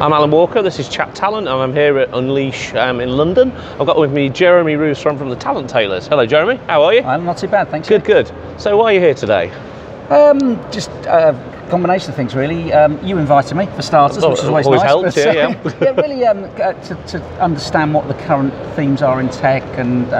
I'm Alan Walker, this is Chat Talent, and I'm here at Unleash in London. I've got with me Jeremy Russon from the Talent Tailors. Hello Jeremy, how are you? I'm not too bad, thanks. Good, good. So why are you here today? Just a combination of things really. You invited me for starters, which is always nice. Helps, but, yeah. yeah, really to understand what the current themes are in tech, and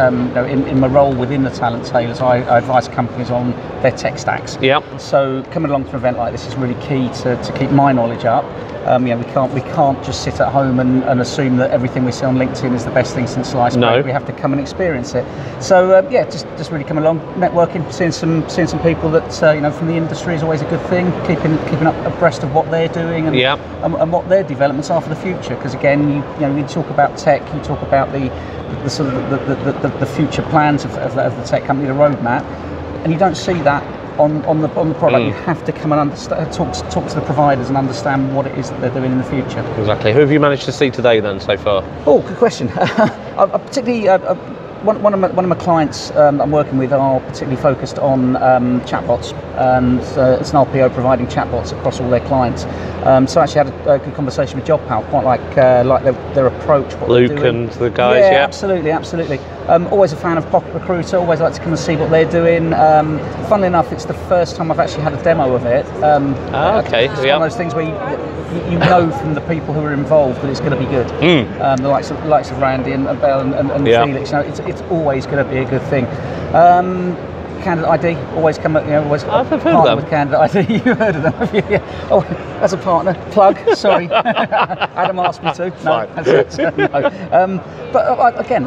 in my role within the Talent Tailors, I advise companies on their tech stacks. Yeah. So coming along to an event like this is really key to keep my knowledge up. We can't just sit at home and assume that everything we see on LinkedIn is the best thing since sliced bread. We have to come and experience it. So just really come along, networking, seeing some people that from the industry is always a good thing. Keeping up abreast of what they're doing and what their developments are for the future. Because again, you talk about tech, you talk about the sort of the future plans of the tech company, the roadmap, and you don't see that on the product. You have to come and understand, talk to the providers and understand what it is that they're doing in the future. Exactly. Who have you managed to see today then so far? Oh, good question. Particularly one of my clients I'm working with are particularly focused on chatbots, and it's an RPO providing chatbots across all their clients. So I actually had a good conversation with JobPal, quite like their approach. What Luke they're doing. and the guys, yeah. Absolutely. Always a fan of Pocket Recruiter, always like to come and see what they're doing. Funnily enough, it's the first time I've actually had a demo of it. Okay, it's one of those things where you know from the people who are involved that it's going to be good. The likes of Randy and Bell and Felix, it's always going to be a good thing. Candidate ID, always come at, always I've heard partner of them. with Candidate ID. You've heard of them, have you? Yeah. Oh, as a partner, plug, sorry. Adam asked me to. No, that's it. No. But again,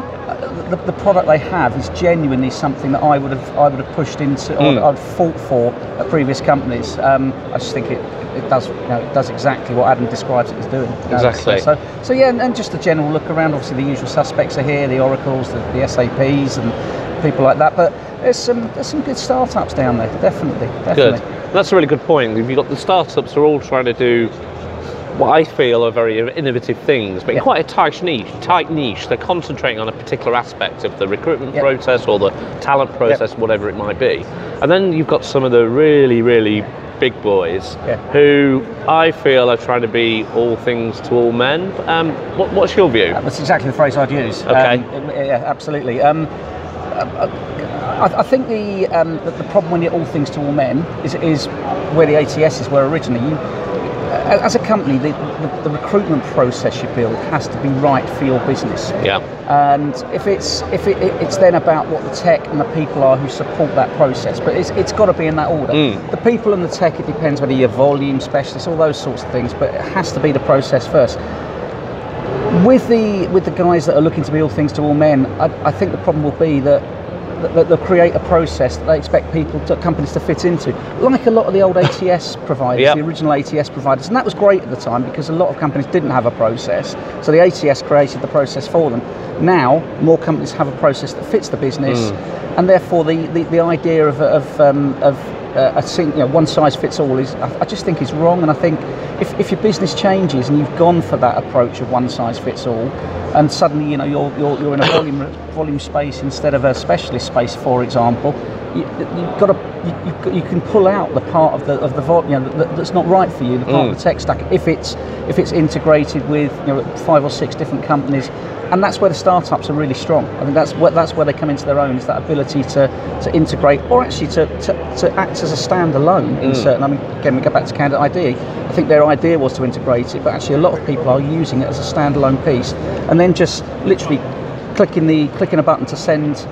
the product they have is genuinely something that I would have pushed into, or I'd fought for at previous companies. I just think it does exactly what Adam describes it as doing. Exactly. So yeah, and just a general look around. Obviously, the usual suspects are here: the Oracles, the SAPs, and people like that. But there's some good startups down there. Definitely. Good. That's a really good point. You've got the startups are all trying to do what I feel are very innovative things, but in quite a tight niche. They're concentrating on a particular aspect of the recruitment process or the talent process, whatever it might be. And then you've got some of the really, really big boys who I feel are trying to be all things to all men. What's your view? That's exactly the phrase I'd use. Okay. Yeah, absolutely. I think the problem when you're all things to all men is where the ATSs were originally. As a company, the recruitment process you build has to be right for your business. Yeah. And if it's then about what the tech and the people are who support that process, but it's got to be in that order. The people and the tech, it depends whether you're volume specialists, all those sorts of things, but it has to be the process first. With the guys that are looking to be all things to all men, I think the problem will be that they'll create a process that they expect companies to fit into, like a lot of the old ATS providers, the original ATS providers, and that was great at the time because a lot of companies didn't have a process, so the ATS created the process for them. Now more companies have a process that fits the business, and therefore the idea of one size fits all I just think is wrong. And I think if your business changes and you've gone for that approach of one size fits all, and suddenly you're in a volume space instead of a specialist space, for example, you can pull out the part of the volume that's not right for you, the part of the tech stack, if it's integrated with 5 or 6 different companies. And that's where the startups are really strong. I think that's where they come into their own, is that ability to integrate, or actually to act as a standalone in certain. I mean, again, we go back to Candidate ID. I think their idea was to integrate it, but actually a lot of people are using it as a standalone piece, and then just literally clicking a button to send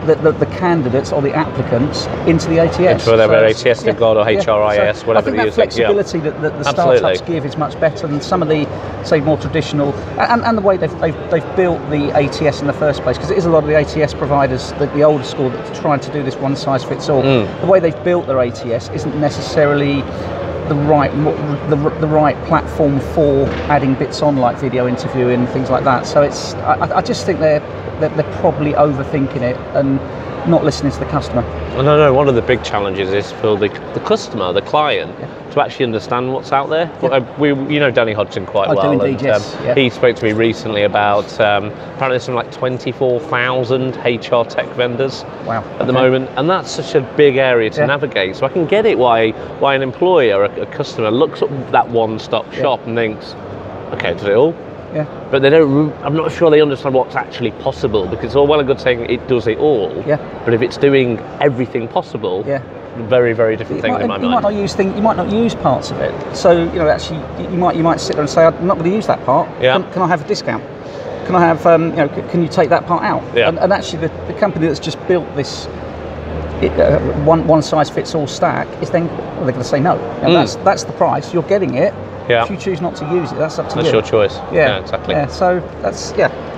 the candidates or the applicants into the ATS. Into whatever ATS they've got, or HRIS, whatever they're using. I think that flexibility that the startups give is much better than some of the, say, more traditional, and the way they've built the ATS in the first place, because it is a lot of the ATS providers, the older school, that are trying to do this one size fits all. The way they've built their ATS isn't necessarily the right platform for adding bits on, like video interviewing and things like that. So I just think they're probably overthinking it and not listening to the customer. No, one of the big challenges is for the customer, the client, to actually understand what's out there. You know Danny Hodgson quite well. I do indeed, yes. He spoke to me recently about apparently there's something like 24,000 HR tech vendors at the moment, and that's such a big area to navigate. So I can get it why an employer, a customer, looks at that one-stop shop and thinks, okay, does it all? Yeah. But they don't. I'm not sure they understand what's actually possible, because it's all well and good saying it does it all. Yeah. But if it's doing everything possible, Yeah. very, very different things in my mind. You might not use parts of it. So actually, you might sit there and say, I'm not going to use that part. Yeah. Can I have a discount? Can I have can you take that part out? Yeah. And actually, the company that's just built this one size fits all stack is then they're going to say no. That's the price. You're getting it. Yeah. If you choose not to use it, that's up to you. That's your choice. Yeah, exactly. Yeah, so that's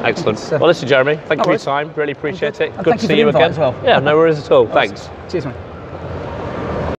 Excellent. Well, listen, Jeremy, thank you for your time. Really appreciate it. And Good thank to you see for the you invite again. as well. Yeah, no worries at all. Thanks. Cheers, mate.